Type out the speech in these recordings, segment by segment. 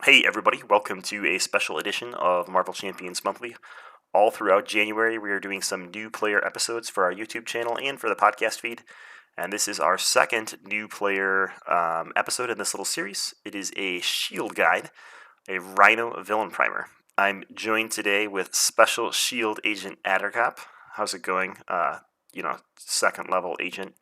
Hey everybody, welcome to a special edition of Marvel Champions Monthly. All throughout January, we are doing some new player episodes for our YouTube channel and for the podcast feed. And this is our second new player episode in this little series. It is a shield guide, a Rhino villain primer. I'm joined today with Special Shield Agent Attercop. How's it going? Second level agent.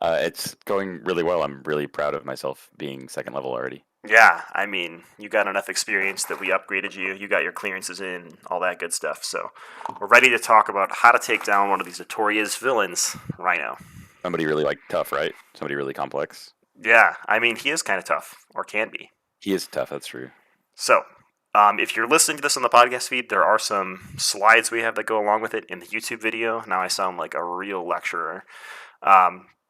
It's going really well. I'm really proud of myself being second level already. Yeah, I mean, you got enough experience that we upgraded you. You got your clearances in, all that good stuff. So we're ready to talk about how to take down one of these notorious villains, Rhino. Somebody really tough, right? Somebody really complex. Yeah, I mean, he is kind of tough, or can be. He is tough, that's true. So, if you're listening to this on the podcast feed, there are some slides we have that go along with it in the YouTube video. Now I sound like a real lecturer.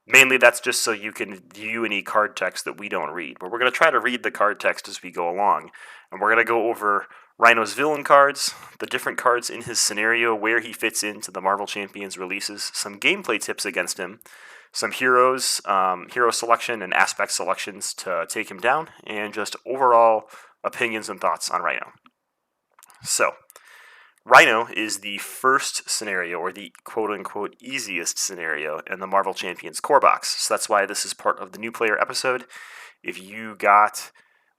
Mainly that's just so you can view any card text that we don't read. But we're going to try to read the card text as we go along. And we're going to go over Rhino's villain cards, the different cards in his scenario, where he fits into the Marvel Champions releases, some gameplay tips against him, some heroes, hero selection and aspect selections to take him down, and just overall opinions and thoughts on Rhino. So, Rhino is the first scenario, or the quote-unquote easiest scenario in the Marvel Champions core box. So that's why this is part of the new player episode. If you got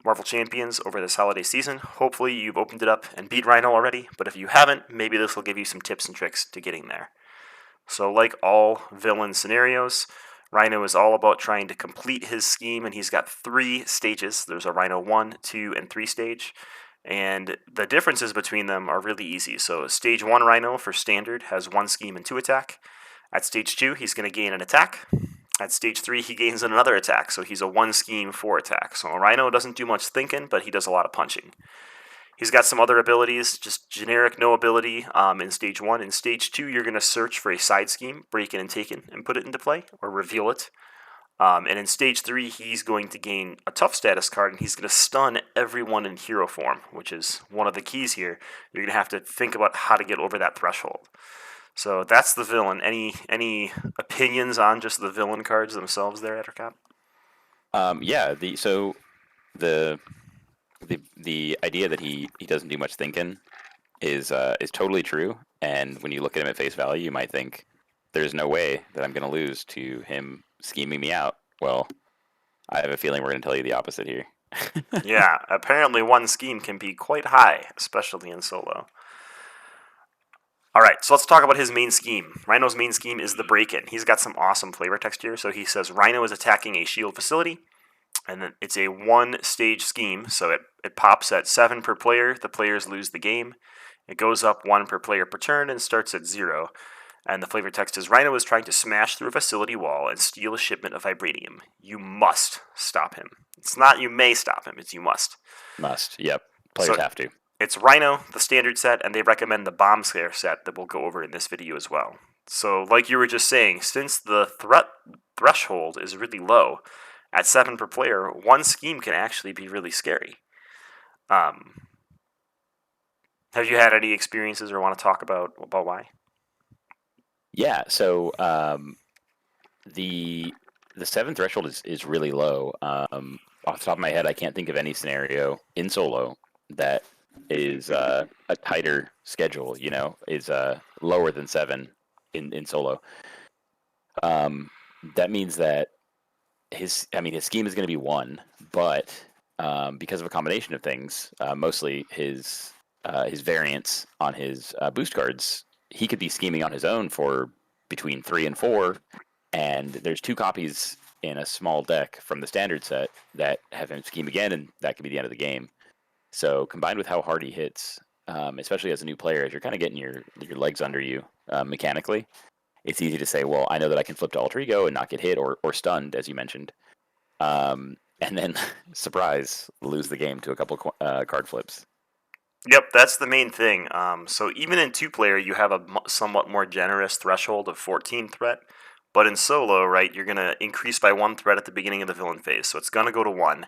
Marvel Champions over this holiday season, hopefully you've opened it up and beat Rhino already, but if you haven't, maybe this will give you some tips and tricks to getting there. So like all villain scenarios, Rhino is all about trying to complete his scheme, and he's got 3 stages. There's a Rhino 1, 2, and 3 stage. And the differences between them are really easy. So stage 1 Rhino for standard has 1 scheme and 2 attack. At stage 2, he's going to gain an attack. At stage 3, he gains another attack, so he's a 1 scheme 4 attack. So Rhino doesn't do much thinking, but he does a lot of punching. He's got some other abilities, just generic no ability in stage 1. In stage 2, you're going to search for a side scheme, break it and take it, and put it into play, or reveal it. And in stage 3, he's going to gain a tough status card, and he's going to stun everyone in hero form, which is one of the keys here. You're going to have to think about how to get over that threshold. So that's the villain. Any opinions on just the villain cards themselves there, Attercop? Yeah. The the idea that he doesn't do much thinking is totally true. And when you look at him at face value, you might think there's no way that I'm going to lose to him scheming me out. Well, I have a feeling we're going to tell you the opposite here. Yeah, apparently 1 scheme can be quite high, especially in solo. Alright, so let's talk about his main scheme. Rhino's main scheme is the break-in. He's got some awesome flavor text here. So he says Rhino is attacking a shield facility, and then it's a 1-stage scheme, so it pops at 7 per player. The players lose the game. It goes up 1 per player per turn and starts at 0. And the flavor text is Rhino is trying to smash through a facility wall and steal a shipment of vibranium. You must stop him. It's not you may stop him, it's you must. Must. Yep. Players have to. It's Rhino, the standard set, and they recommend the bomb scare set that we'll go over in this video as well. So, like you were just saying, since the threat threshold is really low, at 7 per player, 1 scheme can actually be really scary. Have you had any experiences or want to talk about why? Yeah. So the 7 threshold is really low. Off the top of my head, I can't think of any scenario in solo that is a tighter schedule. Is lower than 7 in solo. That means that his scheme is going to be 1, but because of a combination of things, mostly his variants on his boost cards, he could be scheming on his own for between 3 and 4, and there's 2 copies in a small deck from the standard set that have him scheme again, and that could be the end of the game. So combined with how hard he hits, especially as a new player, as you're kind of getting your legs under you mechanically, it's easy to say, well, I know that I can flip to Alter Ego and not get hit or stunned, as you mentioned. And then, surprise, lose the game to a couple card flips. Yep, that's the main thing. So even in 2-player, you have a somewhat more generous threshold of 14 threat. But in solo, right, you're going to increase by 1 threat at the beginning of the villain phase. So it's going to go to 1.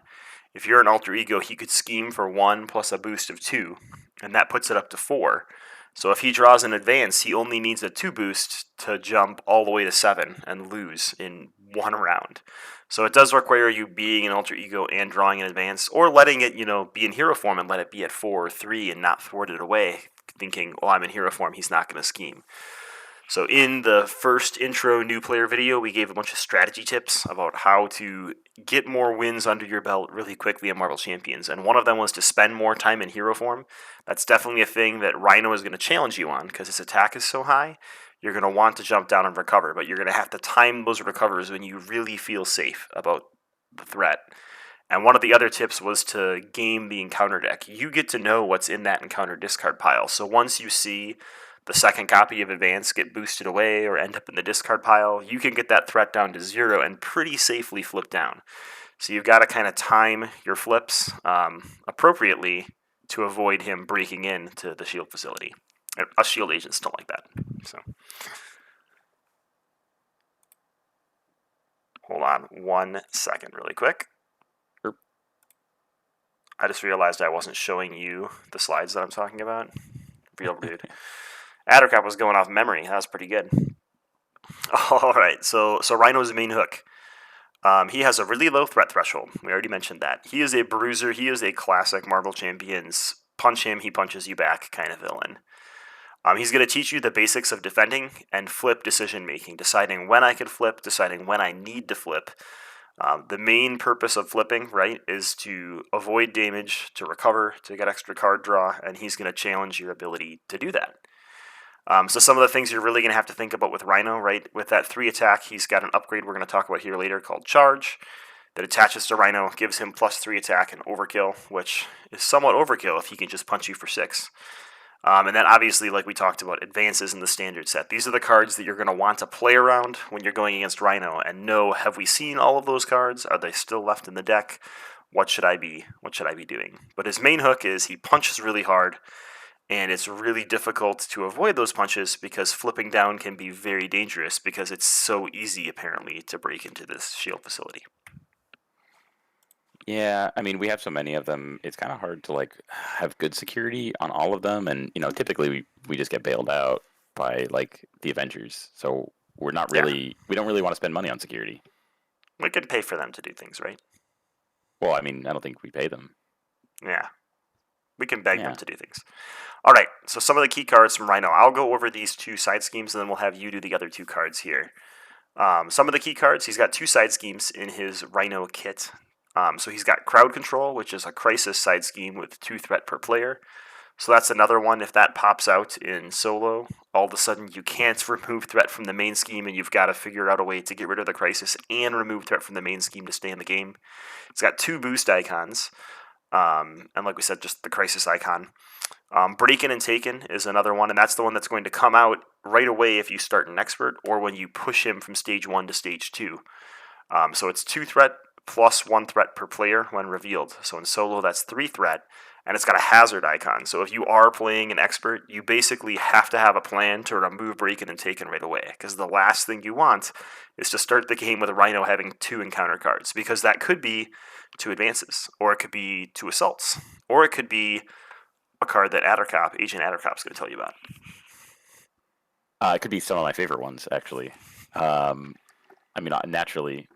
If you're an Alter Ego, he could scheme for 1 plus a boost of 2. And that puts it up to 4. So if he draws an advance, he only needs a 2 boost to jump all the way to 7 and lose in one round. So it does require you being an alter ego and drawing an advance, or letting it, be in hero form and let it be at 4 or 3 and not thwart it away, thinking, oh, I'm in hero form, he's not going to scheme. So in the first intro new player video, we gave a bunch of strategy tips about how to get more wins under your belt really quickly in Marvel Champions. And one of them was to spend more time in hero form. That's definitely a thing that Rhino is going to challenge you on because his attack is so high. You're going to want to jump down and recover, but you're going to have to time those recovers when you really feel safe about the threat. And one of the other tips was to game the encounter deck. You get to know what's in that encounter discard pile. So once you see the second copy of Advance get boosted away or end up in the discard pile, you can get that threat down to 0 and pretty safely flip down. So you've got to kind of time your flips appropriately to avoid him breaking into the shield facility. Us shield agents don't like that. So hold on 1 second really quick. Sure. I just realized I wasn't showing you the slides that I'm talking about. Real rude. Attercop was going off memory. That was pretty good. All right, so Rhino's main hook. He has a really low threat threshold. We already mentioned that. He is a bruiser. He is a classic Marvel Champions punch him, he punches you back kind of villain. He's going to teach you the basics of defending and flip decision making, deciding when I can flip, deciding when I need to flip. The main purpose of flipping, right, is to avoid damage, to recover, to get extra card draw, and he's going to challenge your ability to do that. So some of the things you're really going to have to think about with Rhino, right? With that 3 attack, he's got an upgrade we're going to talk about here later called Charge that attaches to Rhino, gives him plus 3 attack and overkill, which is somewhat overkill if he can just punch you for 6. And then obviously, like we talked about, advances in the standard set. These are the cards that you're going to want to play around when you're going against Rhino and know, have we seen all of those cards? Are they still left in the deck? What should I be doing? But his main hook is he punches really hard. And it's really difficult to avoid those punches because flipping down can be very dangerous because it's so easy, apparently, to break into this shield facility. Yeah, I mean, we have so many of them. It's kind of hard to have good security on all of them, and typically we just get bailed out by the Avengers. So we don't really want to spend money on security. We can pay for them to do things, right? Well, I mean, I don't think we pay them. Yeah. We can beg them to do things. All right, so some of the key cards from Rhino. I'll go over these 2 side schemes, and then we'll have you do the other 2 cards here. Some of the key cards, he's got 2 side schemes in his Rhino kit. So he's got Crowd Control, which is a crisis side scheme with 2 threat per player. So that's another one. If that pops out in solo, all of a sudden you can't remove threat from the main scheme, and you've got to figure out a way to get rid of the crisis and remove threat from the main scheme to stay in the game. It's got 2 boost icons. And like we said, just the crisis icon. Breakin' and Taken is another one, and that's the one that's going to come out right away if you start an expert or when you push him from stage 1 to stage 2. So it's 2 threat plus 1 threat per player when revealed. So in solo, that's 3 threat, and it's got a hazard icon. So if you are playing an expert, you basically have to have a plan to remove Breakin' and Taken right away, because the last thing you want is to start the game with a Rhino having 2 encounter cards, because that could be 2 advances, or it could be 2 assaults, or it could be a card that Agent Attercop is going to tell you about. It could be some of my favorite ones, actually. I mean, naturally,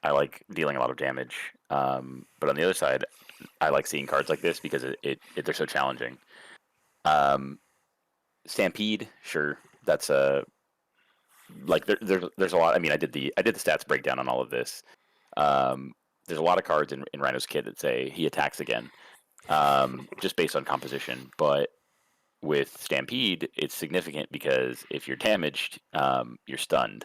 I like dealing a lot of damage, but on the other side, I like seeing cards like this because they're so challenging. Stampede, sure, that's there's a lot. I mean, I did the stats breakdown on all of this. There's a lot of cards in Rhino's kit that say he attacks again, just based on composition. But with Stampede, it's significant because if you're damaged, you're stunned.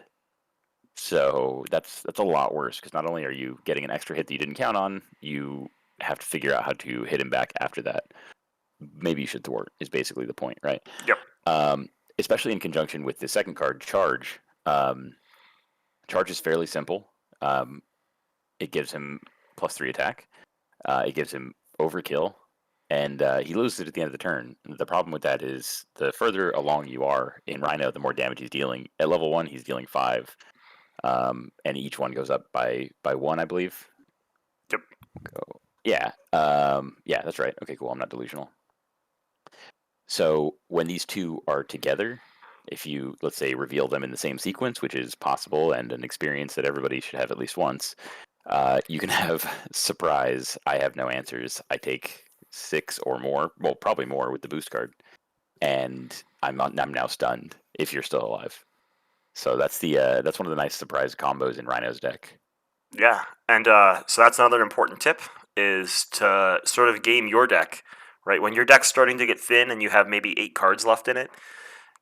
So that's a lot worse because not only are you getting an extra hit that you didn't count on, you have to figure out how to hit him back after that. Maybe you should thwart is basically the point, right? Yep. Especially in conjunction with the second card, Charge. Charge is fairly simple. It gives him plus 3 attack. It gives him overkill, and he loses it at the end of the turn. The problem with that is the further along you are in Rhino, the more damage he's dealing. At level 1, he's dealing 5, and each one goes up by 1, I believe. Yep. Yeah. Yeah, that's right. Okay, cool. I'm not delusional. So when these two are together, if you, let's say, reveal them in the same sequence, which is possible and an experience that everybody should have at least once, you can have surprise. I have no answers. I take 6 or more. Well, probably more with the boost card, and I'm now stunned if you're still alive. So that's one of the nice surprise combos in Rhino's deck. Yeah, and so that's another important tip is to sort of game your deck, right? When your deck's starting to get thin and you have maybe 8 cards left in it,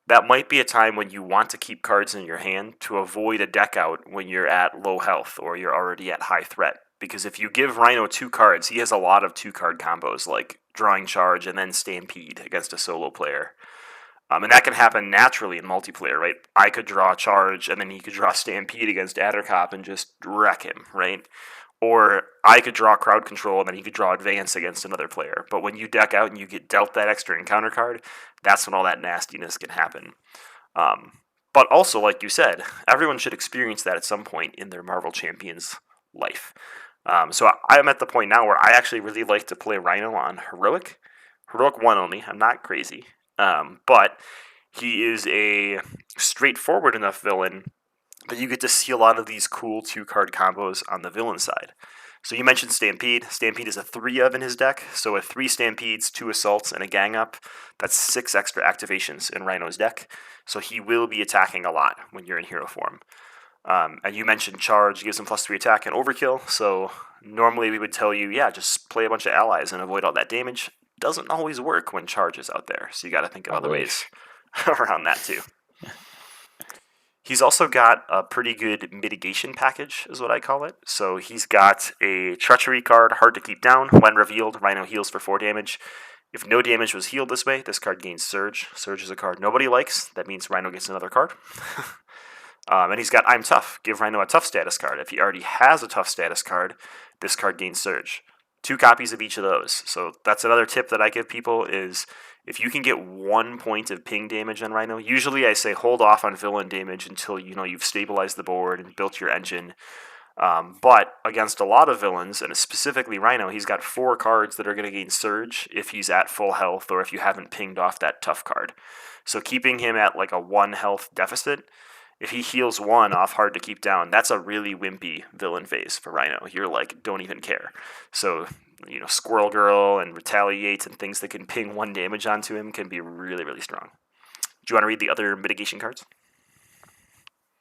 that might be a time when you want to keep cards in your hand to avoid a deck out when you're at low health or you're already at high threat. Because if you give Rhino 2 cards, he has a lot of 2 card combos like drawing charge and then stampede against a solo player. And that can happen naturally in multiplayer, right? I could draw charge and then he could draw stampede against Attercop and just wreck him, right? Or I could draw crowd control and then he could draw advance against another player. But when you deck out and you get dealt that extra encounter card, that's when all that nastiness can happen. Um, but also, like you said, everyone should experience that at some point in their Marvel Champions life. So I'm at the point now where I actually really like to play Rhino on Heroic. Heroic 1 only. I'm not crazy. But he is a straightforward enough villain that you get to see a lot of these cool 2 card combos on the villain side. So you mentioned Stampede. Stampede is a 3 of in his deck. So with 3 Stampedes, 2 Assaults, and a Gang Up, that's 6 extra activations in Rhino's deck. So he will be attacking a lot when you're in hero form. And you mentioned Charge gives him +3 attack and Overkill. So normally we would tell you, yeah, just play a bunch of allies and avoid all that damage. Doesn't always work when Charge is out there. So you got to think of I other ways wish. around that too. He's also got a pretty good mitigation package, is what I call it. So he's got a Treachery card, hard to keep down. When revealed, Rhino heals for 4 damage. If no damage was healed this way, this card gains Surge. Surge is a card nobody likes. That means Rhino gets another card. And he's got I'm Tough. Give Rhino a Tough status card. If he already has a Tough status card, this card gains Surge. 2 copies of each of those. So that's another tip that I give people is if you can get 1 point of ping damage on Rhino, usually I say hold off on villain damage until you've stabilized the board and built your engine. But against a lot of villains, and specifically Rhino, he's got 4 cards that are going to gain Surge if he's at full health or if you haven't pinged off that Tough card. So keeping him at like a 1 health deficit, if he heals 1 off hard to keep down, that's a really wimpy villain phase for Rhino. You're like, don't even care. So Squirrel Girl and Retaliate and things that can ping 1 damage onto him can be really, really strong. Do you want to read the other mitigation cards?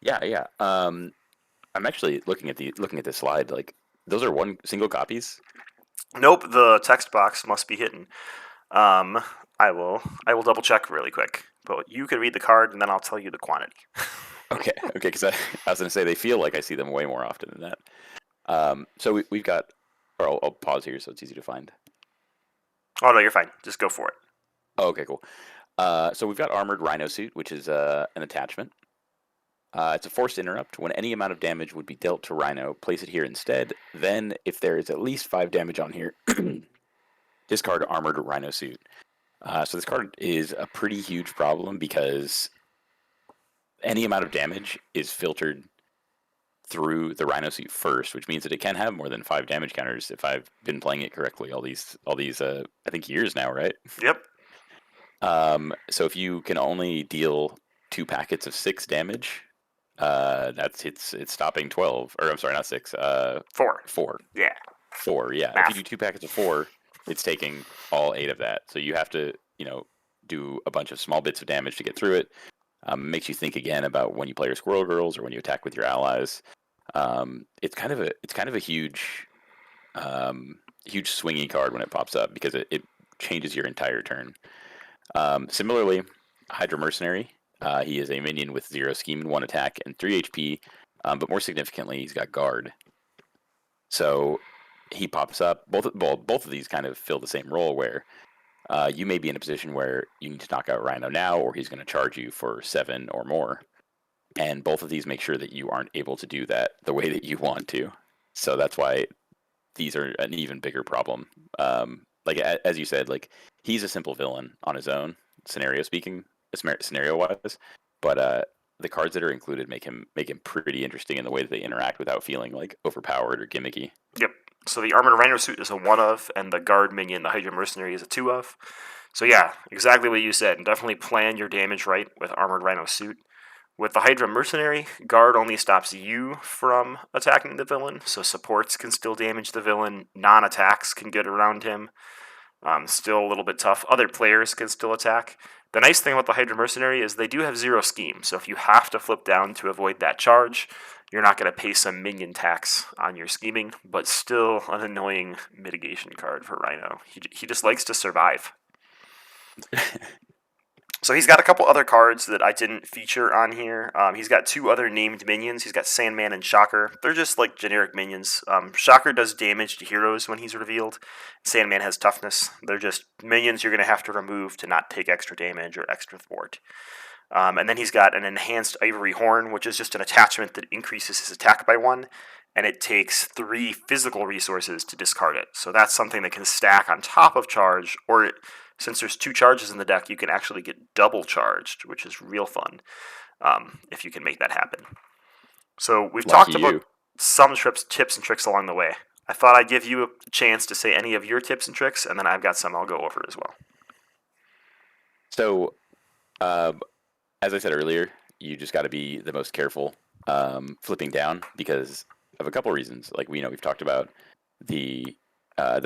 Yeah, yeah. I'm actually looking at this slide. Like those are one single copies. Nope, the text box must be hidden. Um, I will double check really quick, but you can read the card and then I'll tell you the quantity. Okay, okay. Because I was going to say they feel like I see them way more often than that. So we've got. Or I'll pause here so it's easy to find. Oh no, you're fine. Just go for it. Oh, okay, cool. So we've got Armored Rhino Suit, which is an attachment. It's a forced interrupt. When any amount of damage would be dealt to Rhino, place it here instead. Then, if there is at least 5 damage on here, discard Armored Rhino Suit. So this card is a pretty huge problem because any amount of damage is filtered through the Rhino Suit first, which means that it can have more than 5 damage counters if I've been playing it correctly all these I think years now, right? Yep. So if you can only deal 2 packets of 6 damage, it's stopping 12, or I'm sorry, not 6. 4. 4. Yeah. 4. Yeah. Math. If you do 2 packets of 4, it's taking all 8 of that. So you have to do a bunch of small bits of damage to get through it. Makes you think again about when you play your Squirrel Girls or when you attack with your allies. It's kind of a huge swingy card when it pops up because it changes your entire turn. Similarly, Hydra Mercenary. He is a minion with 0 scheme and 1 attack and 3 HP, but more significantly, he's got guard. So he pops up. Both of these kind of fill the same role where you may be in a position where you need to knock out Rhino now, or he's going to charge you for 7 or more. And both of these make sure that you aren't able to do that the way that you want to. So that's why these are an even bigger problem. Like as you said, like he's a simple villain on his own, scenario wise. But the cards that are included make him pretty interesting in the way that they interact without feeling like overpowered or gimmicky. Yep. So the Armored Rhino Suit is a 1 of, and the Guard Minion, the Hydra Mercenary, is a 2 of. So yeah, exactly what you said. And definitely plan your damage right with Armored Rhino Suit. With the Hydra Mercenary, Guard only stops you from attacking the villain, so supports can still damage the villain, non attacks can get around him. Still a little bit tough. Other players can still attack. The nice thing about the Hydra Mercenary is they do have zero scheme, so if you have to flip down to avoid that charge, you're not going to pay some minion tax on your scheming, but still an annoying mitigation card for Rhino. He just likes to survive. So he's got a couple other cards that I didn't feature on here. He's got two other named minions. He's got Sandman and Shocker. They're just like generic minions. Shocker does damage to heroes when he's revealed. Sandman has toughness. They're just minions you're going to have to remove to not take extra damage or extra thwart. And then he's got an enhanced Ivory Horn, which is just an attachment that increases his attack by 1, and it takes 3 physical resources to discard it. So that's something that can stack on top of charge, or since there's 2 charges in the deck, you can actually get double charged, which is real fun if you can make that happen. So we've Lucky talked about you. some tips and tricks along the way. I thought I'd give you a chance to say any of your tips and tricks, and then I've got some I'll go over as well. So, as I said earlier, you just got to be the most careful flipping down because of a couple reasons. Like we've talked about the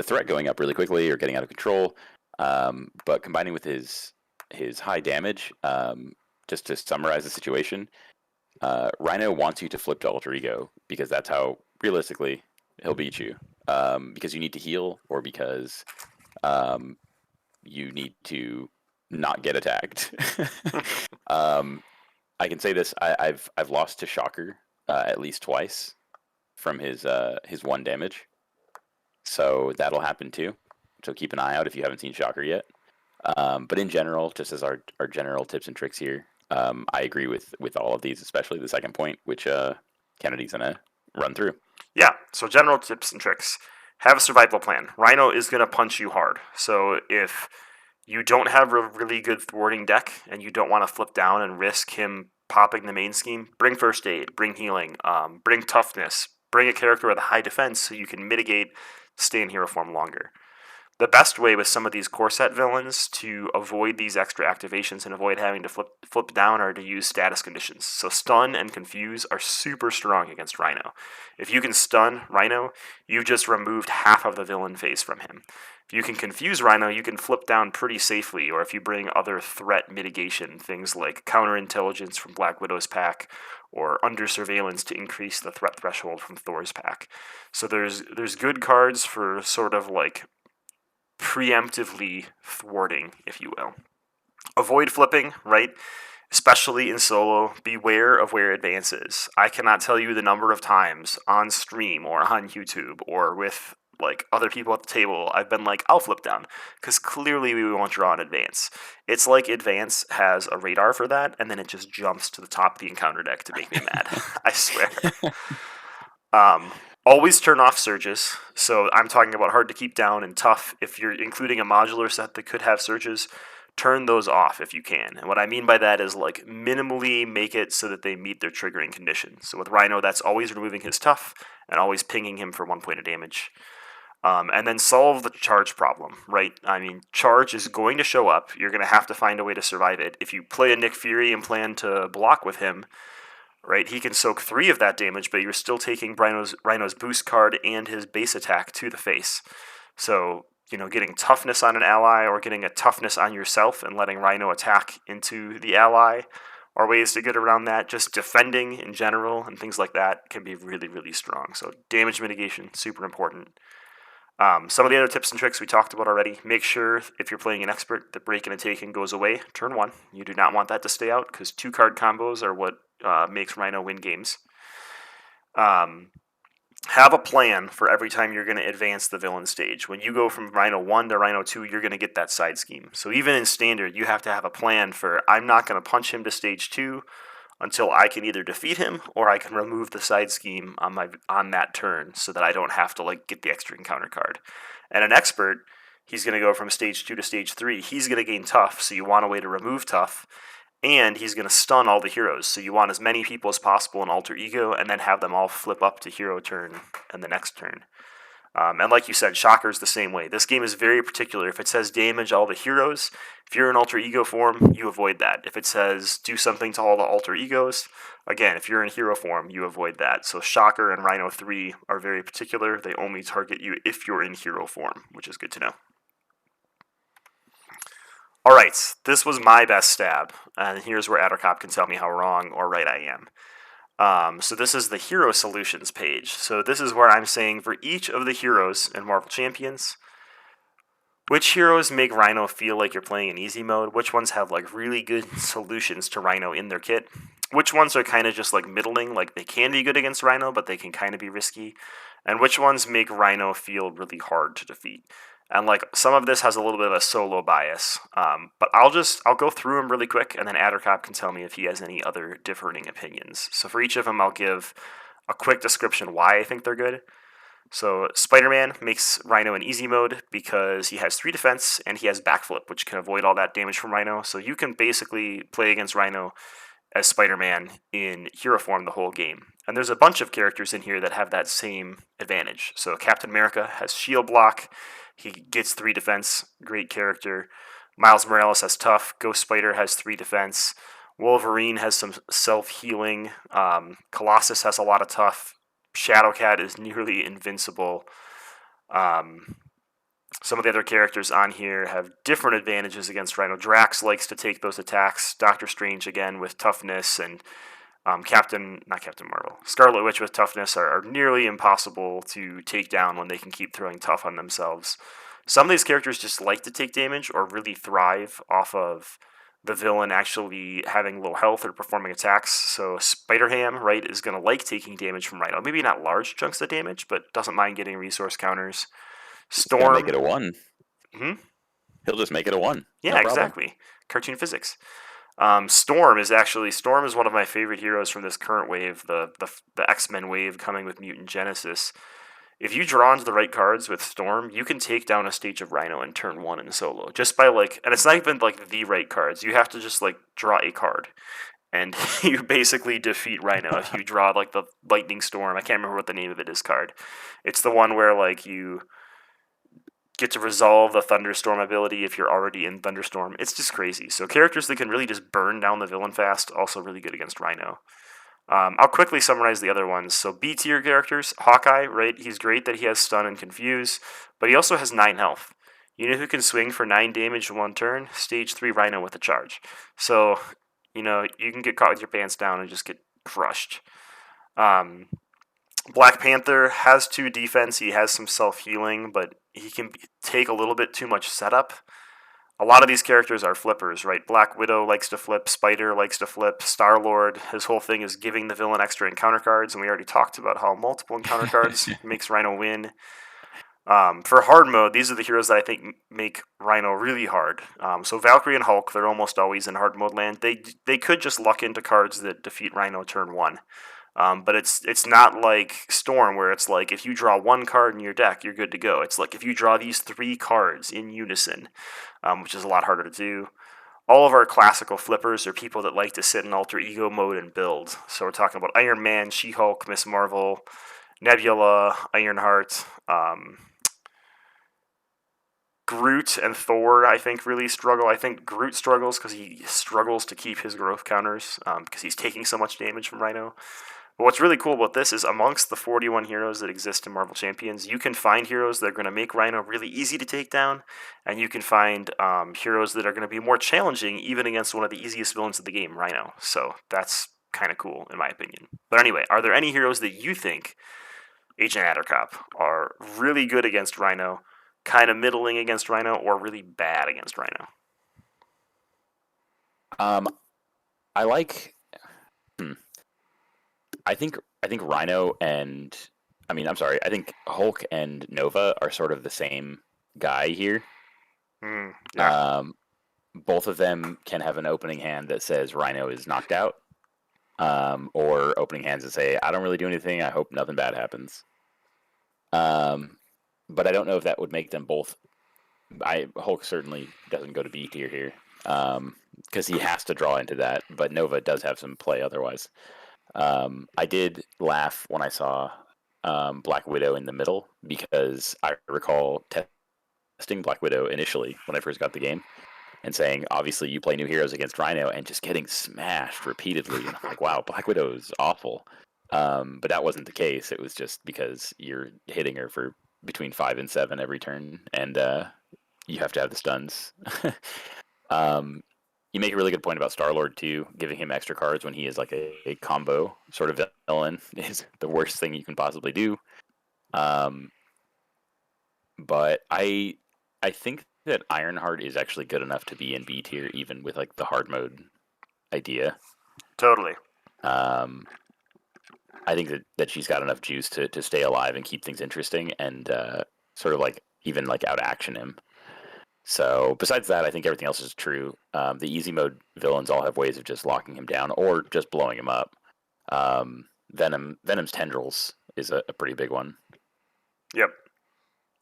threat going up really quickly or getting out of control, but combining with his high damage. Just to summarize the situation, Rhino wants you to flip to Alter Ego because that's how realistically he'll beat you. Because you need to heal or because you need to not get attacked. I can say this: I've lost to Shocker at least twice from his 1 damage, so that'll happen too. So keep an eye out if you haven't seen Shocker yet. But in general, just as our general tips and tricks here, I agree with all of these, especially the second point, which Kennedy's gonna run through. Yeah, so general tips and tricks. Have a survival plan. Rhino is going to punch you hard. So if you don't have a really good thwarting deck and you don't want to flip down and risk him popping the main scheme, bring first aid, bring healing, bring toughness, bring a character with a high defense so you can mitigate, stay in hero form longer. The best way with some of these core set villains to avoid these extra activations and avoid having to flip down are to use status conditions. So stun and confuse are super strong against Rhino. If you can stun Rhino, you've just removed half of the villain phase from him. If you can confuse Rhino, you can flip down pretty safely, or if you bring other threat mitigation, things like counterintelligence from Black Widow's pack, or under surveillance to increase the threat threshold from Thor's pack. So there's good cards for sort of like preemptively thwarting, if you will. Avoid flipping, right? Especially in solo, beware of where advances. I cannot tell you the number of times on stream or on YouTube or with like other people at the table I've been like, I'll flip down, because clearly we won't draw an advance. It's like advance has a radar for that, and then it just jumps to the top of the encounter deck to make me mad. I swear. Always turn off surges. So I'm talking about hard to keep down and tough. If you're including a modular set that could have surges, turn those off if you can. And what I mean by that is like minimally make it so that they meet their triggering condition. So with Rhino, that's always removing his tough and always pinging him for 1 point of damage. And then solve the charge problem, right? I mean, charge is going to show up. You're going to have to find a way to survive it. If you play a Nick Fury and plan to block with him, right, he can soak 3 of that damage, but you're still taking Rhino's boost card and his base attack to the face. So, getting toughness on an ally or getting a toughness on yourself and letting Rhino attack into the ally are ways to get around that. Just defending in general and things like that can be really, really strong. So damage mitigation, super important. Some of the other tips and tricks we talked about already. Make sure if you're playing an expert that breaking and taking goes away turn 1. You do not want that to stay out because 2-card combos are what makes Rhino win games. Have a plan for every time you're going to advance the villain stage. When you go from Rhino 1 to Rhino 2, you're going to get that side scheme. So even in Standard, you have to have a plan for, I'm not going to punch him to stage 2 until I can either defeat him or I can remove the side scheme on that turn so that I don't have to get the extra encounter card. And an expert, he's going to go from stage 2 to stage 3. He's going to gain tough, so you want a way to remove tough. And he's going to stun all the heroes, so you want as many people as possible in Alter Ego and then have them all flip up to hero turn and the next turn. And like you said, Shocker's the same way. This game is very particular. If it says damage all the heroes, if you're in alter ego form, you avoid that. If it says do something to all the alter egos, again, if you're in hero form, you avoid that. So Shocker and Rhino 3 are very particular. They only target you if you're in hero form, which is good to know. All right, this was my best stab, and here's where Attercop can tell me how wrong or right I am. So this is the Hero Solutions page. So this is where I'm saying for each of the heroes in Marvel Champions, which heroes make Rhino feel like you're playing in easy mode? Which ones have like really good solutions to Rhino in their kit? Which ones are kind of just like middling, like they can be good against Rhino, but they can kind of be risky? And which ones make Rhino feel really hard to defeat? And like some of this has a little bit of a solo bias, but I'll go through them really quick, and then Attercop can tell me if he has any other differing opinions. So for each of them, I'll give a quick description why I think they're good. So Spider-Man makes Rhino in easy mode because he has 3 defense and he has backflip, which can avoid all that damage from Rhino. So you can basically play against Rhino as Spider-Man in hero form the whole game. And there's a bunch of characters in here that have that same advantage. So Captain America has shield block. He gets 3 defense, great character. Miles Morales has tough. Ghost Spider has 3 defense. Wolverine has some self-healing. Colossus has a lot of tough. Shadowcat is nearly invincible. Some of the other characters on here have different advantages against Rhino. Drax likes to take those attacks. Doctor Strange, again, with toughness, and Scarlet Witch with toughness are nearly impossible to take down when they can keep throwing tough on themselves. Some of these characters just like to take damage or really thrive off of the villain actually having low health or performing attacks. So Spider-Ham, right, is going to like taking damage from Rhino. Maybe not large chunks of damage, but doesn't mind getting resource counters. He's gonna make it Storm. a 1. Hmm. He'll just make it a 1. Yeah, No problem. exactly. Cartoon physics. Storm is one of my favorite heroes from this current wave, the X-Men wave coming with Mutant Genesis. If you draw into the right cards with Storm, you can take down a stage of Rhino in turn 1 in solo. Just by like, and it's not even like the right cards. You have to just like draw a card. And you basically defeat Rhino if you draw like the Lightning Storm. I can't remember what the name of it is card. It's the one where like you get to resolve the Thunderstorm ability if you're already in Thunderstorm. It's just crazy. So characters that can really just burn down the villain fast, also really good against Rhino. I'll quickly summarize the other ones. So B tier characters, Hawkeye, right? He's great that he has stun and confuse, but he also has 9 health. You know who can swing for 9 damage in one turn? Stage 3 Rhino with a charge. So, you can get caught with your pants down and just get crushed. Black Panther has 2 defense. He has some self-healing, but he can take a little bit too much setup. A lot of these characters are flippers, right? Black Widow likes to flip, Spider likes to flip, Star-Lord, his whole thing is giving the villain extra encounter cards, and we already talked about how multiple encounter cards makes Rhino win. For hard mode, these are the heroes that I think make Rhino really hard. So Valkyrie and Hulk, they're almost always in hard mode land. They could just luck into cards that defeat Rhino turn 1. But it's not like Storm, where it's like if you draw 1 card in your deck, you're good to go. It's like if you draw these 3 cards in unison, which is a lot harder to do. All of our classical flippers are people that like to sit in alter ego mode and build. So we're talking about Iron Man, She-Hulk, Miss Marvel, Nebula, Ironheart, Groot and Thor, I think, really struggle. I think Groot struggles because he struggles to keep his growth counters because he's taking so much damage from Rhino. But what's really cool about this is amongst the 41 heroes that exist in Marvel Champions, you can find heroes that are going to make Rhino really easy to take down, and you can find heroes that are going to be more challenging even against one of the easiest villains of the game, Rhino. So that's kind of cool, in my opinion. But anyway, are there any heroes that you think, Agent Attercop, are really good against Rhino, kind of middling against Rhino, or really bad against Rhino? I like. I think Rhino and I think Hulk and Nova are sort of the same guy here. Yeah. Both of them can have an opening hand that says Rhino is knocked out, or opening hands that say I don't really do anything. I hope nothing bad happens. But I don't know if that would make them both. Hulk certainly doesn't go to B tier here, because he has to draw into that. But Nova does have some play otherwise. I did laugh when I saw Black Widow in the middle, because I recall testing Black Widow initially when I first got the game and saying, obviously, you play new heroes against Rhino and just getting smashed repeatedly. And I'm like, wow, Black Widow is awful. But that wasn't the case. It was just because you're hitting her for between 5 and 7 every turn, and you have to have the stuns. um, you make a really good point about Star-Lord too. Giving him extra cards when he is like a combo sort of villain is the worst thing you can possibly do. Um, but I think that Ironheart is actually good enough to be in B tier, even with like the hard mode idea. Totally. Um, I think that she's got enough juice to stay alive and keep things interesting, and sort of like even like out action him. So besides that, I think everything else is true. The easy mode villains all have ways of just locking him down or just blowing him up. Venom's tendrils is a pretty big one. Yep.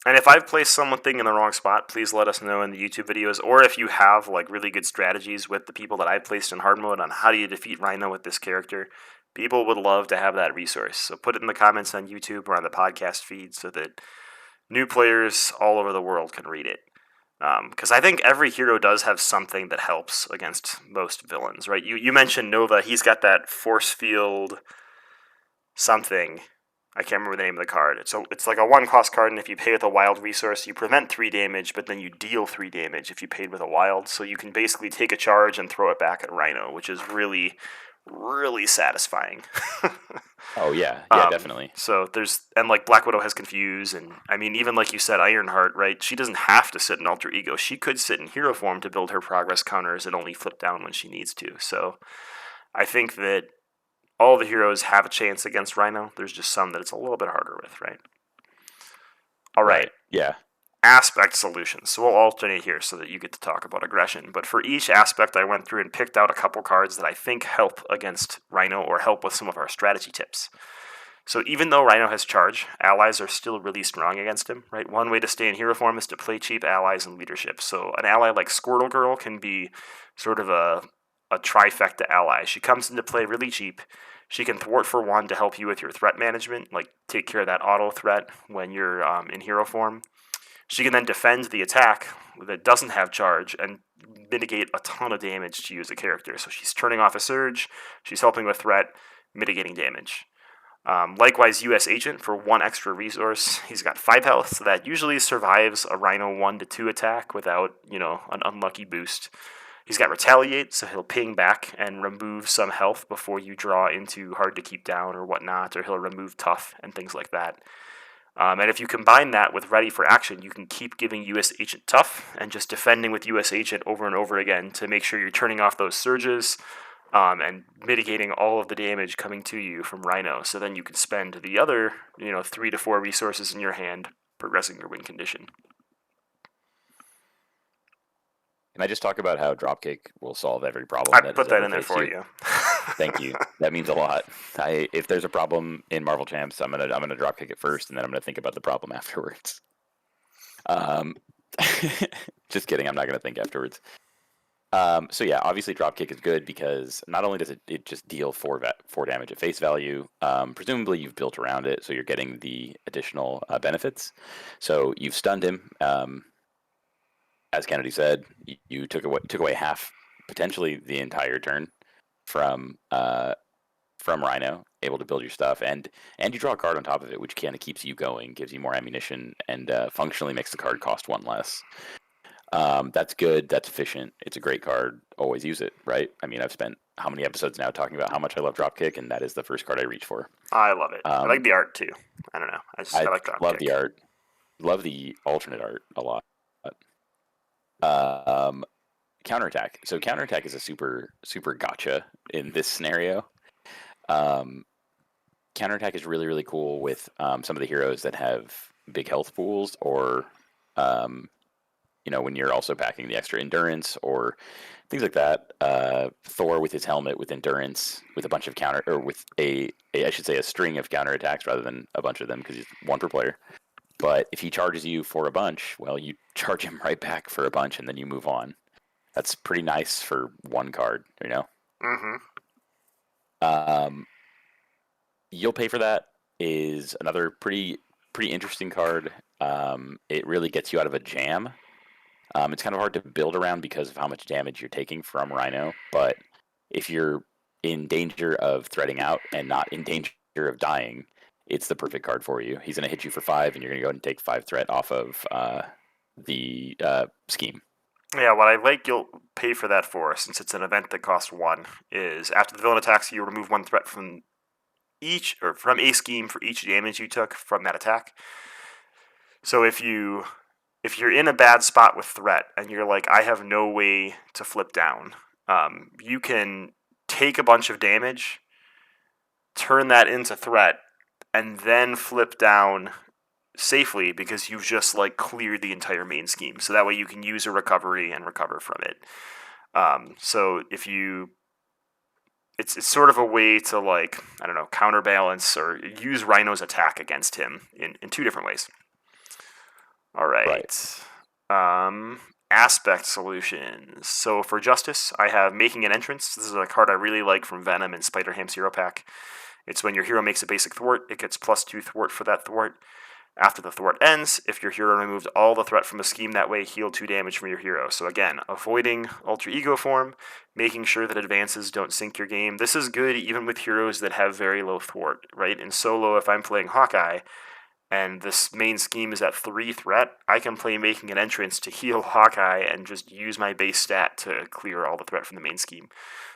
And if I've placed something in the wrong spot, please let us know in the YouTube videos. Or if you have like really good strategies with the people that I've placed in hard mode on how do you defeat Rhino with this character, people would love to have that resource. So put it in the comments on YouTube or on the podcast feed so that new players all over the world can read it. Because I think every hero does have something that helps against most villains, right? You mentioned Nova. He's got that force field something. I can't remember the name of the card. It's like a 1-cost card, and if you pay with a wild resource, you prevent 3 damage, but then you deal 3 damage if you paid with a wild. So you can basically take a charge and throw it back at Rhino, which is really, really satisfying. Oh yeah, definitely. So and like Black Widow has Confuse, and I mean even like you said, Ironheart, right? She doesn't have to sit in Alter Ego. She could sit in hero form to build her progress counters and only flip down when she needs to. So I think that all the heroes have a chance against Rhino. There's just some that it's a little bit harder with, right? All right. Right. Yeah. Aspect solutions. So we'll alternate here so that you get to talk about aggression. But for each aspect, I went through and picked out a couple cards that I think help against Rhino or help with some of our strategy tips. So even though Rhino has charge, allies are still really strong against him, right? One way to stay in hero form is to play cheap allies and leadership. So an ally like Squirtle Girl can be sort of a trifecta ally. She comes into play really cheap. She can thwart for 1 to help you with your threat management, like take care of that auto threat when you're in hero form. She can then defend the attack that doesn't have charge and mitigate a ton of damage to you as a character. So she's turning off a surge, she's helping with threat, mitigating damage. Likewise, US Agent for 1 extra resource. He's got 5 health, so that usually survives a Rhino 1 to 2 attack without, an unlucky boost. He's got Retaliate, so he'll ping back and remove some health before you draw into Hard to Keep Down or whatnot, or he'll remove Tough and things like that. And if you combine that with Ready for Action, you can keep giving US Agent Tough and just defending with US Agent over and over again to make sure you're turning off those surges and mitigating all of the damage coming to you from Rhino. So then you can spend the other, 3 to 4 resources in your hand progressing your win condition. Can I just talk about how Dropkick will solve every problem? I put that in there for you. Thank you. That means a lot. If there's a problem in Marvel Champs, I'm gonna Dropkick it first, and then I'm gonna think about the problem afterwards. Just kidding. I'm not gonna think afterwards. So yeah, obviously Dropkick is good because not only does it just deal 4 damage at face value, presumably you've built around it, so you're getting the additional benefits. So you've stunned him. As Kennedy said, you took away half, potentially the entire turn from Rhino, able to build your stuff, and you draw a card on top of it, which kind of keeps you going, gives you more ammunition, and functionally makes the card cost 1 less. That's good. That's efficient. It's a great card. Always use it, right? I mean, I've spent how many episodes now talking about how much I love Dropkick, and that is the first card I reach for. I love it. I like the art too. I don't know. I like Dropkick. Love the art. Love the alternate art a lot. Counterattack. So counterattack is a super gotcha in this scenario. Counterattack is really, really cool with some of the heroes that have big health pools, or when you're also packing the extra endurance or things like that. Thor with his helmet with endurance, with a bunch of with a string of counterattacks rather than a bunch of them, because he's 1 per player. But if he charges you for a bunch, well, you charge him right back for a bunch, and then you move on. That's pretty nice for 1 card, Mm-hmm. You'll pay for that. is another pretty interesting card. It really gets you out of a jam. It's kind of hard to build around because of how much damage you're taking from Rhino, but if you're in danger of threading out and not in danger of dying, it's the perfect card for you. He's going to hit you for 5, and you're going to go ahead and take 5 threat off of the scheme. Yeah, what I like you'll pay for that for, since it's an event that costs 1, is after the villain attacks, you remove 1 threat from each, or from a scheme for each damage you took from that attack. So if you're in a bad spot with threat and you're like, I have no way to flip down, you can take a bunch of damage, turn that into threat, and then flip down safely because you've just like cleared the entire main scheme. So that way you can use a recovery and recover from it. So if you, it's sort of a way to, like, I don't know, counterbalance or use Rhino's attack against him in 2 different ways. All Right. right. Aspect solutions. So for Justice, I have Making an Entrance. This is a card I really like from Venom and Spider-Ham's Hero Pack. It's when your hero makes a basic thwart, it gets +2 thwart for that thwart. After the thwart ends, if your hero removed all the threat from a scheme that way, heal 2 damage from your hero. So again, avoiding alter ego form, making sure that advances don't sink your game. This is good even with heroes that have very low thwart, right? In solo, if I'm playing Hawkeye, and this main scheme is at 3 threat, I can play Making an Entrance to heal Hawkeye and just use my base stat to clear all the threat from the main scheme,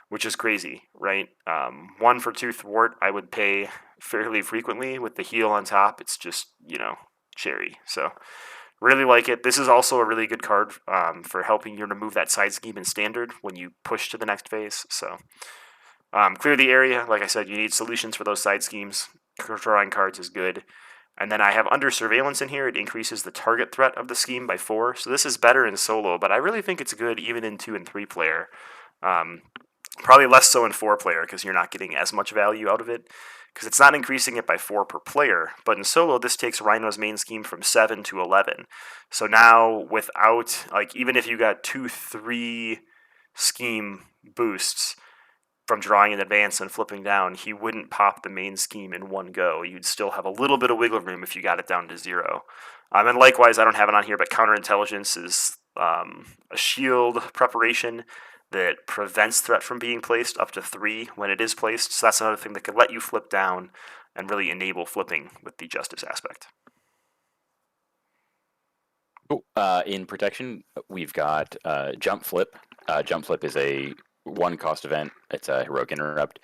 which is crazy, right? 1 for 2 thwart, I would pay fairly frequently. With the heal on top, it's just, cherry. So, really like it. This is also a really good card for helping you remove that side scheme in Standard when you push to the next phase. So, clear the area. Like I said, you need solutions for those side schemes. Drawing cards is good. And then I have Under Surveillance in here. It increases the target threat of the scheme by 4. So this is better in solo, but I really think it's good even in 2 and 3 player. Probably less so in 4 player because you're not getting as much value out of it, because it's not increasing it by 4 per player. But in solo, this takes Rhino's main scheme from 7 to 11. So now without, like, even if you got 2, 3 scheme boosts from drawing in advance and flipping down, he wouldn't pop the main scheme in one go. You'd still have a little bit of wiggle room if you got it down to 0. And likewise, I don't have it on here, but Counterintelligence is a shield preparation that prevents threat from being placed up to 3 when it is placed. So that's another thing that could let you flip down and really enable flipping with the Justice aspect. Cool. In protection, we've got Jump Flip. Jump Flip is a 1 cost event. It's a heroic interrupt.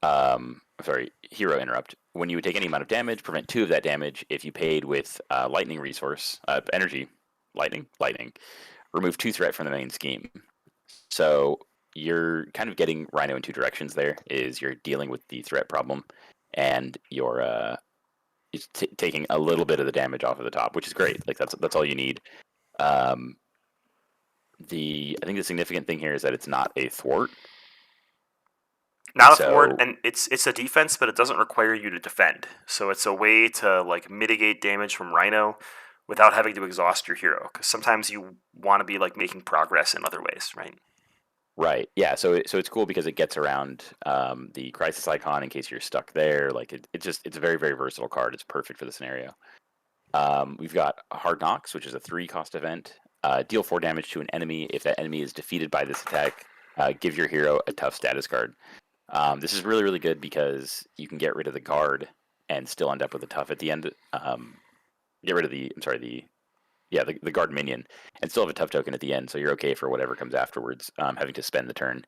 Hero interrupt. When you would take any amount of damage, prevent 2 of that damage. If you paid with lightning resource, energy, lightning, remove 2 threat from the main scheme. So you're kind of getting Rhino in 2 directions. There is you're dealing with the threat problem, and you're taking a little bit of the damage off of the top, which is great. Like that's all you need. I think the significant thing here is that it's not a thwart. Not a thwart, and it's a defense, but it doesn't require you to defend. So it's a way to, like, mitigate damage from Rhino without having to exhaust your hero. Because sometimes you want to be, like, making progress in other ways, right? Right. Yeah. So it's cool because it gets around the crisis icon in case you're stuck there. Like it's a very, very versatile card. It's perfect for the scenario. We've got Hard Knocks, which is a 3 cost event. Deal 4 damage to an enemy. If that enemy is defeated by this attack, give your hero a tough status card. This is really, really good because you can get rid of the guard and still end up with a tough at the end. Get rid of the guard minion, and still have a tough token at the end, so you're okay for whatever comes afterwards, having to spend the turn.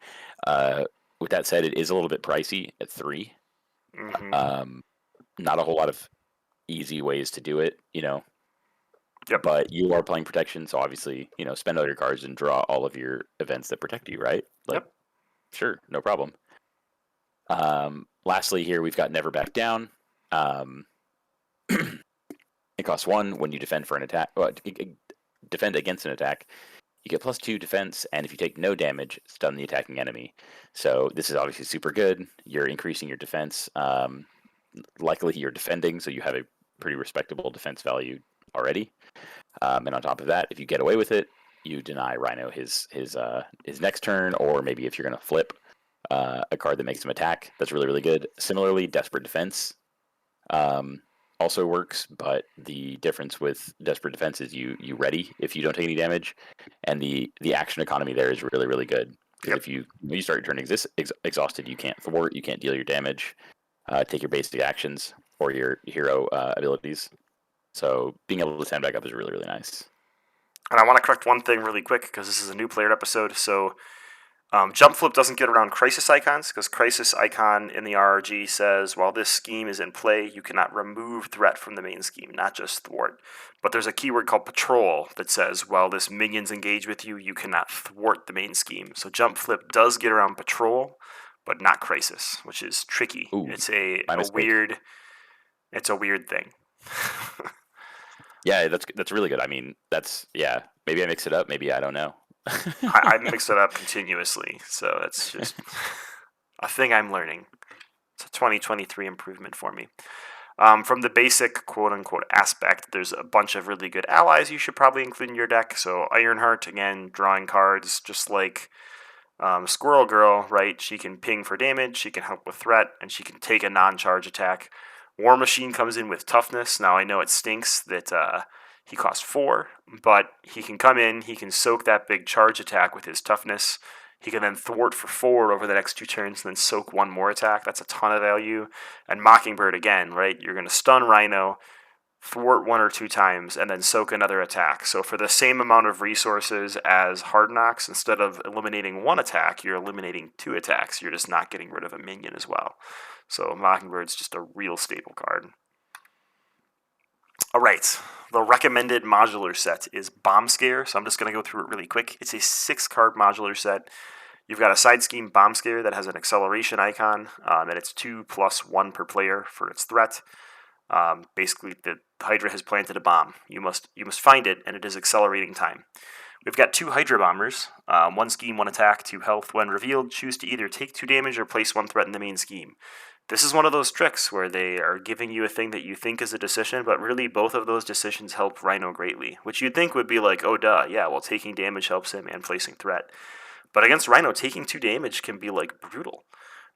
With that said, it is a little bit pricey at 3. Mm-hmm. Not a whole lot of easy ways to do it, Yep. but you are playing protection, so obviously, spend all your cards and draw all of your events that protect you, right? Like, Yep. sure, no problem. Lastly, here we've got Never Back Down. It costs 1 when you defend for an attack. Well, defend against an attack. You get +2 defense, and if you take no damage, stun the attacking enemy. So this is obviously super good. You're increasing your defense. Likely you're defending, so you have a pretty respectable defense value already. And on top of that, if you get away with it, you deny Rhino his next turn, or maybe if you're going to flip a card that makes him attack, that's really, really good. Similarly, Desperate Defense. um, also works, but the difference with Desperate Defense is you ready if you don't take any damage, and the action economy there is really really good because Yep. if when you start your turn exhausted, you can't thwart, you can't deal your damage, take your basic actions or your hero abilities. So being able to stand back up is really really nice. And I want to correct one thing really quick because this is a new player episode. So jump flip doesn't get around crisis icons because crisis icon in the RRG says while this scheme is in play, you cannot remove threat from the main scheme, not just thwart. But there's a keyword called patrol that says while this minions engage with you, you cannot thwart the main scheme. So jump flip does get around patrol, but not crisis, which is tricky. Ooh, It's my a mistake. weird it's a weird thing. Yeah, that's really good. I mean, that's yeah. Maybe I mix it up. Maybe I don't know. I mix it up continuously, so that's just a thing I'm learning. It's a 2023 improvement for me. From the basic quote unquote aspect, there's a bunch of really good allies you should probably include in your deck. So Ironheart, again, drawing cards, just like Squirrel Girl, right? She can ping for damage, she can help with threat, and she can take a non charge attack. War Machine comes in with toughness. Now I know it stinks that he costs 4, but he can come in, he can soak that big charge attack with his toughness. He can then thwart for 4 over the next 2 turns and then soak 1 more attack. That's a ton of value. And Mockingbird again, right? You're going to stun Rhino, thwart 1 or 2 times, and then soak another attack. So for the same amount of resources as Hard Knocks, instead of eliminating 1 attack, you're eliminating 2 attacks. You're just not getting rid of a minion as well. So Mockingbird's just a real staple card. All right, the recommended modular set is Bomb Scare, so I'm just going to go through it really quick. It's a 6-card modular set. You've got a side scheme Bomb Scare that has an acceleration icon, and it's 2+1 per player for its threat. Basically, the Hydra has planted a bomb. You must find it, and it is accelerating time. We've got 2 Hydra Bombers, 1 scheme, 1 attack, 2 health. When revealed, choose to either take 2 damage or place 1 threat in the main scheme. This is one of those tricks where they are giving you a thing that you think is a decision, but really both of those decisions help Rhino greatly, which you'd think would be like, oh duh, yeah, well taking damage helps him and placing threat. But against Rhino, taking 2 damage can be like brutal,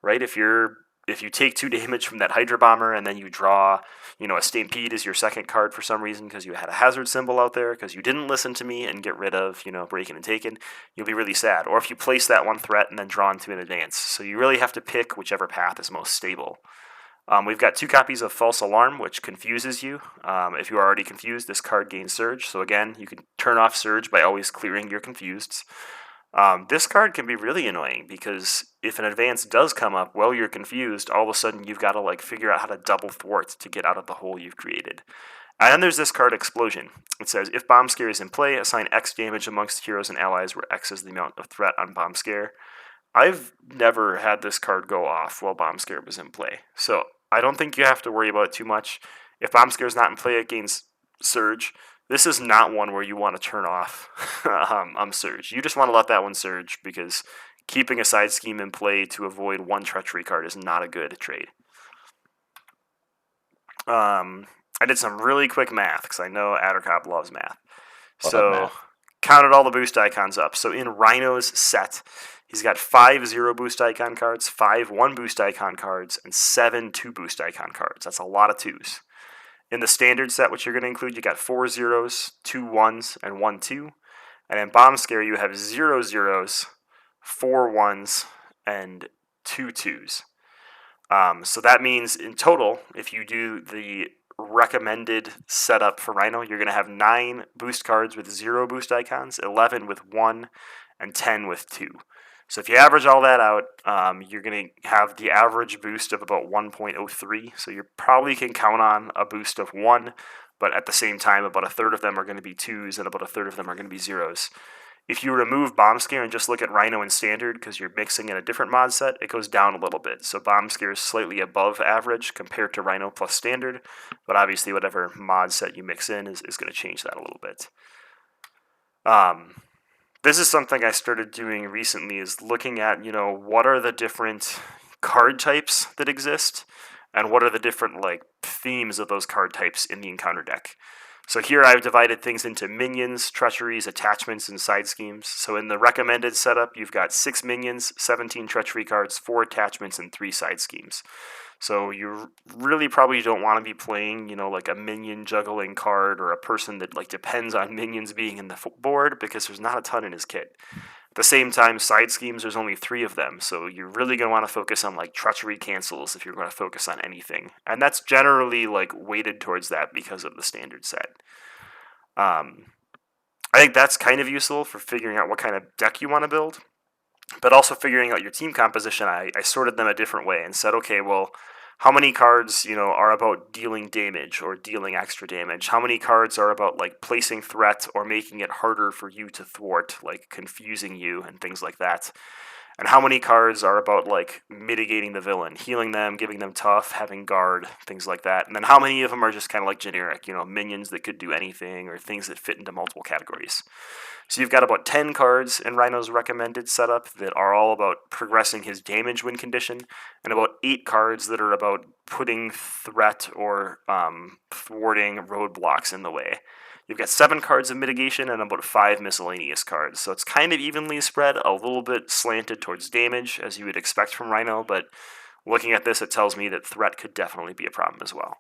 right? If you take 2 damage from that Hydra Bomber and then you draw, a Stampede as your second card for some reason because you had a hazard symbol out there because you didn't listen to me and get rid of, Breaking and Taken, you'll be really sad. Or if you place that 1 threat and then draw into an advance. So you really have to pick whichever path is most stable. We've got 2 copies of False Alarm, which confuses you. If you are already confused, this card gains Surge. So again, you can turn off Surge by always clearing your confuseds. This card can be really annoying because if an advance does come up while you're confused, all of a sudden you've got to figure out how to double thwart to get out of the hole you've created. And then there's this card Explosion. It says, if Bomb Scare is in play, assign X damage amongst heroes and allies where X is the amount of threat on Bomb Scare. I've never had this card go off while Bomb Scare was in play, so I don't think you have to worry about it too much. If Bomb Scare is not in play, it gains Surge. This is not one where you want to turn off Surge. You just want to let that one surge because keeping a side scheme in play to avoid 1 treachery card is not a good trade. I did some really quick math because I know Attercop loves math. Love So math. counted all the boost icons up. So in Rhino's set, he's got 5 0 boost icon cards, 5 1 boost icon cards, and 7 2 boost icon cards. That's a lot of 2s. In the standard set, which you're going to include, you got 4 zeros, 2 1s, and 1 2. And in Bomb Scare, you have 0 zeros, 4 1s, and 2 2s. So that means in total, if you do the recommended setup for Rhino, you're going to have 9 boost cards with 0 boost icons, 11 with 1, and 10 with 2. So if you average all that out, you're going to have the average boost of about 1.03. So you probably can count on a boost of 1, but at the same time, about a third of them are going to be 2s and about a third of them are going to be 0s. If you remove Bomb Scare and just look at Rhino in Standard, because you're mixing in a different mod set, it goes down a little bit. So Bomb Scare is slightly above average compared to Rhino plus Standard, but obviously whatever mod set you mix in is going to change that a little bit. This is something I started doing recently, is looking at, what are the different card types that exist, and what are the different, themes of those card types in the encounter deck. So here I've divided things into minions, treacheries, attachments, and side schemes. So in the recommended setup, you've got 6 minions, 17 treachery cards, 4 attachments, and 3 side schemes. So you really probably don't want to be playing, like a minion juggling card or a person that like depends on minions being in the board because there's not a ton in his kit. At the same time, side schemes, there's only 3 of them, so you're really going to want to focus on like treachery cancels if you're going to focus on anything. And that's generally like weighted towards that because of the standard set. Um, I think that's kind of useful for figuring out what kind of deck you want to build, but also figuring out your team composition. I sorted them a different way and said, okay, well, how many cards are about dealing damage or dealing extra damage? How many cards are about like placing threat or making it harder for you to thwart, like confusing you and things like that? And how many cards are about like mitigating the villain, healing them, giving them tough, having guard, things like that? And then how many of them are just kind of like generic, minions that could do anything or things that fit into multiple categories? So you've got about 10 cards in Rhino's recommended setup that are all about progressing his damage win condition, and about 8 cards that are about putting threat or thwarting roadblocks in the way. You've got 7 cards of mitigation and about 5 miscellaneous cards. So it's kind of evenly spread, a little bit slanted towards damage, as you would expect from Rhino, but looking at this, it tells me that threat could definitely be a problem as well.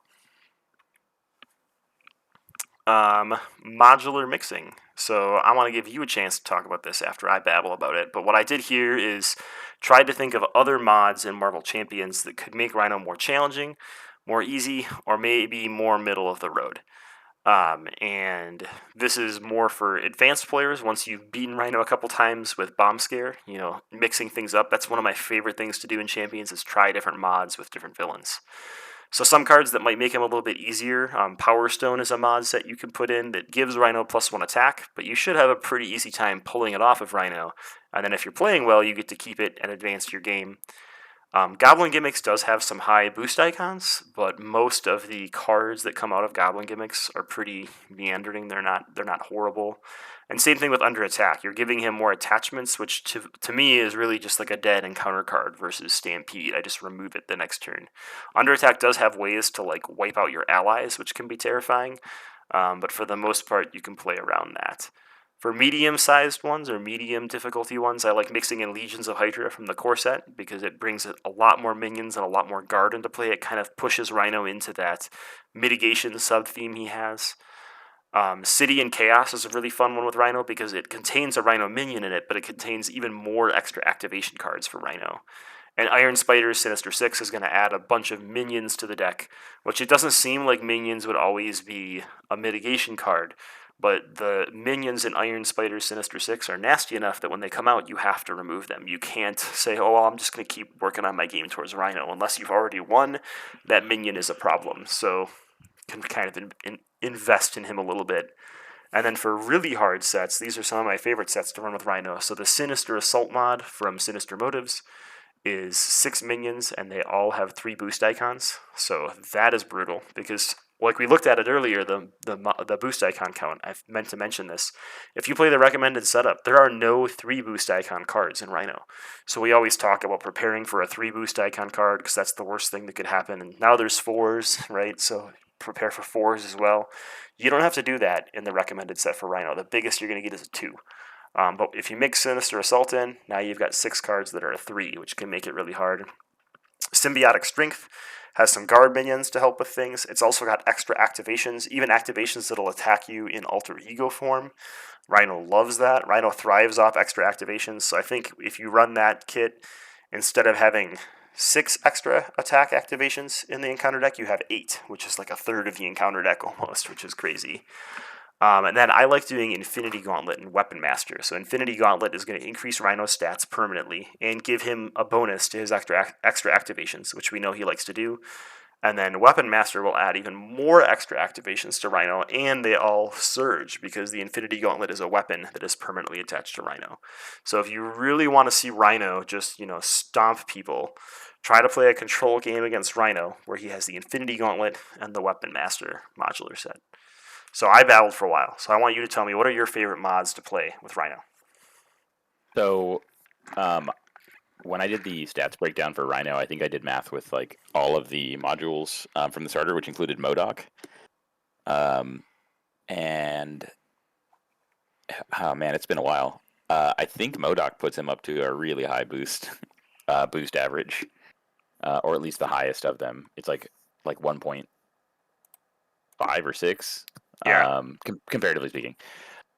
Modular mixing. So I want to give you a chance to talk about this after I babble about it. But what I did here is tried to think of other mods in Marvel Champions that could make Rhino more challenging, more easy, or maybe more middle of the road. And this is more for advanced players. Once you've beaten Rhino a couple times with Bomb Scare, mixing things up. That's one of my favorite things to do in Champions is try different mods with different villains. So some cards that might make him a little bit easier. Power Stone is a mod set you can put in that gives Rhino +1 attack, but you should have a pretty easy time pulling it off of Rhino. And then if you're playing well, you get to keep it and advance your game. Goblin Gimmicks does have some high boost icons, but most of the cards that come out of Goblin Gimmicks are pretty meandering. They're not horrible. And same thing with Under Attack. You're giving him more attachments, which to me is really just like a dead encounter card versus Stampede. I just remove it the next turn. Under Attack does have ways to like wipe out your allies, which can be terrifying. But for the most part, you can play around that. For medium-sized ones or medium difficulty ones, I like mixing in Legions of Hydra from the core set because it brings a lot more minions and a lot more guard into play. It kind of pushes Rhino into that mitigation sub-theme he has. City and Chaos is a really fun one with Rhino because it contains a Rhino minion in it, but it contains even more extra activation cards for Rhino. And Iron Spider's Sinister Six is going to add a bunch of minions to the deck, which it doesn't seem like minions would always be a mitigation card, but the minions in Iron Spider's Sinister Six are nasty enough that when they come out, you have to remove them. You can't say, oh, well, I'm just going to keep working on my game towards Rhino. Unless you've already won, that minion is a problem. So can kind of invest in him a little bit. And then for really hard sets, these are some of my favorite sets to run with Rhino. So the Sinister Assault mod from Sinister Motives is 6 minions, and they all have 3 boost icons. So that is brutal because, like we looked at it earlier, the boost icon count. I meant to mention this. If you play the recommended setup, there are no 3 boost icon cards in Rhino. So we always talk about preparing for a 3 boost icon card because that's the worst thing that could happen. And now there's 4s, right? So prepare for 4s as well. You don't have to do that in the recommended set for Rhino. The biggest you're going to get is a 2. But if you mix Sinister Assault in, now you've got 6 cards that are a 3, which can make it really hard. Symbiotic Strength has some guard minions to help with things. It's also got extra activations, even activations that'll attack you in alter ego form. Rhino loves that. Rhino thrives off extra activations, so I think if you run that kit, instead of having 6 extra attack activations in the encounter deck, you have 8, which is like a third of the encounter deck almost, which is crazy. And then I like doing Infinity Gauntlet and Weapon Master. So Infinity Gauntlet is going to increase Rhino's stats permanently and give him a bonus to his extra activations, which we know he likes to do. And then Weapon Master will add even more extra activations to Rhino, and they all surge because the Infinity Gauntlet is a weapon that is permanently attached to Rhino. So if you really want to see Rhino just, stomp people, try to play a control game against Rhino where he has the Infinity Gauntlet and the Weapon Master modular set. So I battled for a while. So I want you to tell me, what are your favorite mods to play with Rhino? So, when I did the stats breakdown for Rhino, I think I did math with like all of the modules from the starter, which included MODOK. And oh man, it's been a while. I think MODOK puts him up to a really high boost average. or at least the highest of them. It's like 1.5 or 6, Yeah. comparatively speaking.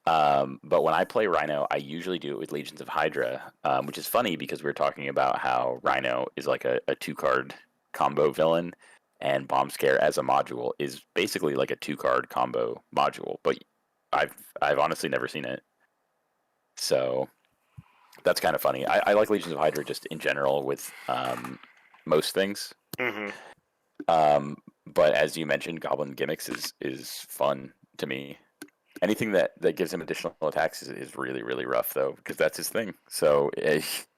But when I play Rhino, I usually do it with Legions of Hydra, which is funny because we are talking about how Rhino is like a 2 card combo villain, and Bomb Scare as a module is basically like a 2 card combo module. But I've I've honestly never seen it, so that's kind of funny. I like Legions of Hydra just in general with most things. Hmm. But as you mentioned, Goblin gimmicks is fun to me. Anything that gives him additional attacks is really really rough though, because that's his thing. So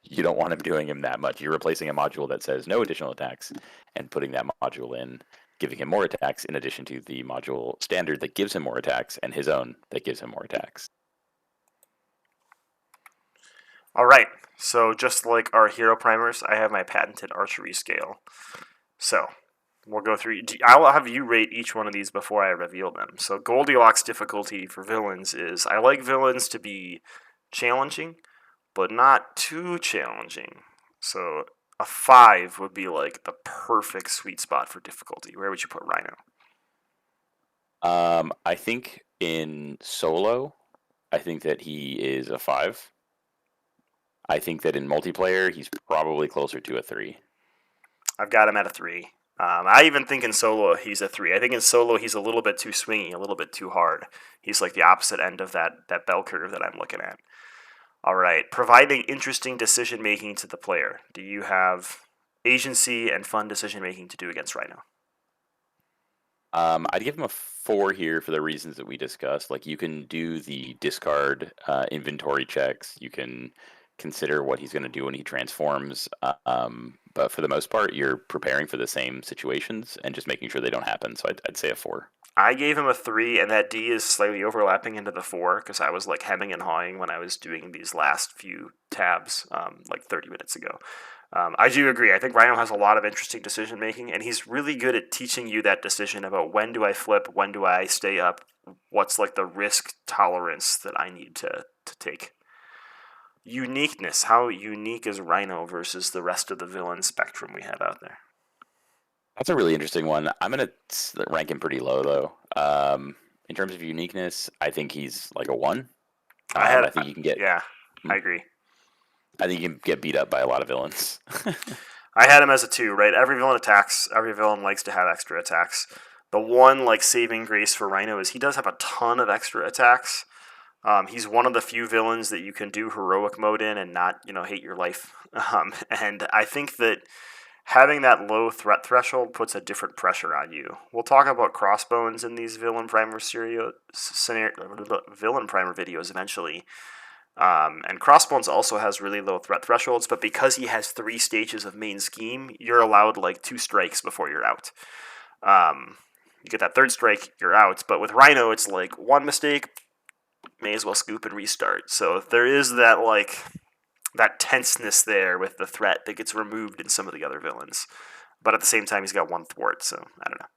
you don't want him doing him that much. You're replacing a module that says no additional attacks and putting that module in, giving him more attacks in addition to the module standard that gives him more attacks and his own that gives him more attacks. All right. So just like our hero primers, I have my patented archery scale. So we'll go through. I'll have you rate each one of these before I reveal them. So Goldilocks difficulty for villains is I like villains to be challenging, but not too challenging. So a 5 would be like the perfect sweet spot for difficulty. Where would you put Rhino? I think in solo, I think that he is a 5. I think that in multiplayer, he's probably closer to a 3. I've got him at a 3. I even think in solo he's a 3. I think in solo he's a little bit too swingy, a little bit too hard. He's like the opposite end of that bell curve that I'm looking at. All right, providing interesting decision making to the player. Do you have agency and fun decision making to do against Rhino? I'd give him a 4 here for the reasons that we discussed. Like you can do the discard inventory checks. You can consider what he's going to do when he transforms. But for the most part, you're preparing for the same situations and just making sure they don't happen. So I'd say a 4. I gave him a 3, and that D is slightly overlapping into the 4 because I was like hemming and hawing when I was doing these last few tabs like 30 minutes ago. I do agree. I think Rhino has a lot of interesting decision making, and he's really good at teaching you that decision about when do I flip, when do I stay up, what's like the risk tolerance that I need to take. Uniqueness. How unique is Rhino versus the rest of the villain spectrum we have out there? That's a really interesting one. I'm going to rank him pretty low, though. In terms of uniqueness, I think he's like a 1. I had, I think you can get. yeah, Hmm? I agree. I think you can get beat up by a lot of villains. I had him as a 2, right? Every villain attacks. Every villain likes to have extra attacks. The one like saving grace for Rhino is he does have a ton of extra attacks. He's one of the few villains that you can do heroic mode in and not, hate your life. And I think that having that low threat threshold puts a different pressure on you. We'll talk about crossbones in these villain primer videos eventually. And Crossbones also has really low threat thresholds, but because he has 3 stages of main scheme, you're allowed like 2 strikes before you're out. You get that 3rd strike, you're out. But with Rhino, it's like 1 mistake, may as well scoop and restart. So there is that tenseness there with the threat that gets removed in some of the other villains. But at the same time, he's got 1 thwart, so I don't know.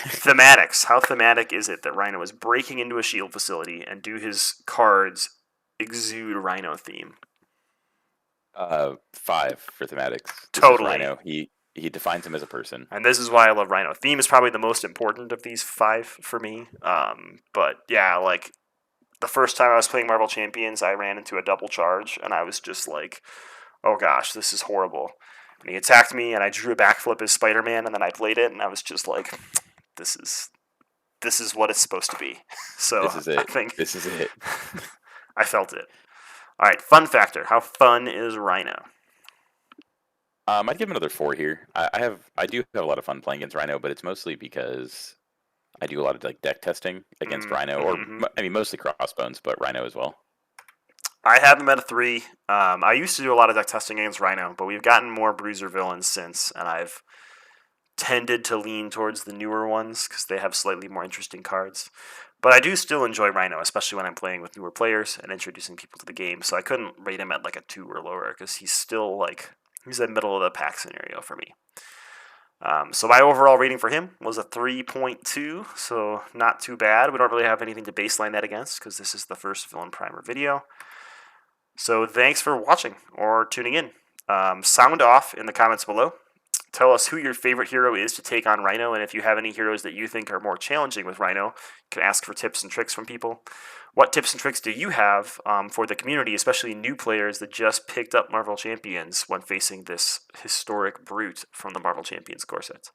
Thematics. How thematic is it that Rhino is breaking into a shield facility and do his cards exude Rhino theme? 5 for thematics. This is Totally. Rhino. He defines him as a person. And this is why I love Rhino. Theme is probably the most important of these 5 for me. But yeah, like the first time I was playing Marvel Champions, I ran into a double charge, and I was just like, oh gosh, this is horrible. And he attacked me, and I drew a backflip as Spider-Man, and then I played it, and I was just like, this is what it's supposed to be. So This is I it. think This is it. I felt it. All right, fun factor. How fun is Rhino? I'd give him another 4 here. I do have a lot of fun playing against Rhino, but it's mostly because I do a lot of like deck testing against Rhino, or Mm-hmm. I mean mostly Crossbones, but Rhino as well. I have him at a 3. I used to do a lot of deck testing against Rhino, but we've gotten more bruiser villains since, and I've tended to lean towards the newer ones because they have slightly more interesting cards. But I do still enjoy Rhino, especially when I'm playing with newer players and introducing people to the game. So I couldn't rate him at like a 2 or lower because he's still like he's a middle of the pack scenario for me. So my overall rating for him was a 3.2, so not too bad. We don't really have anything to baseline that against because this is the first villain primer video. So thanks for watching or tuning in. Sound off in the comments below. Tell us who your favorite hero is to take on Rhino, and if you have any heroes that you think are more challenging with Rhino, you can ask for tips and tricks from people. What tips and tricks do you have for the community, especially new players that just picked up Marvel Champions when facing this historic brute from the Marvel Champions core set?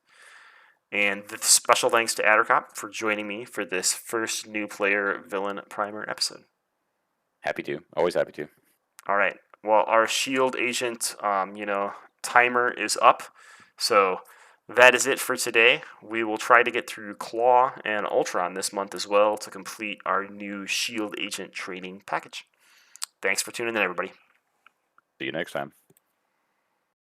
And special thanks to Attercop for joining me for this first new player villain primer episode. Happy to. Always happy to. All right. Well, our shield agent, timer is up. So that is it for today. We will try to get through Claw and Ultron this month as well to complete our new shield agent training package. Thanks for tuning in, everybody. See you next time.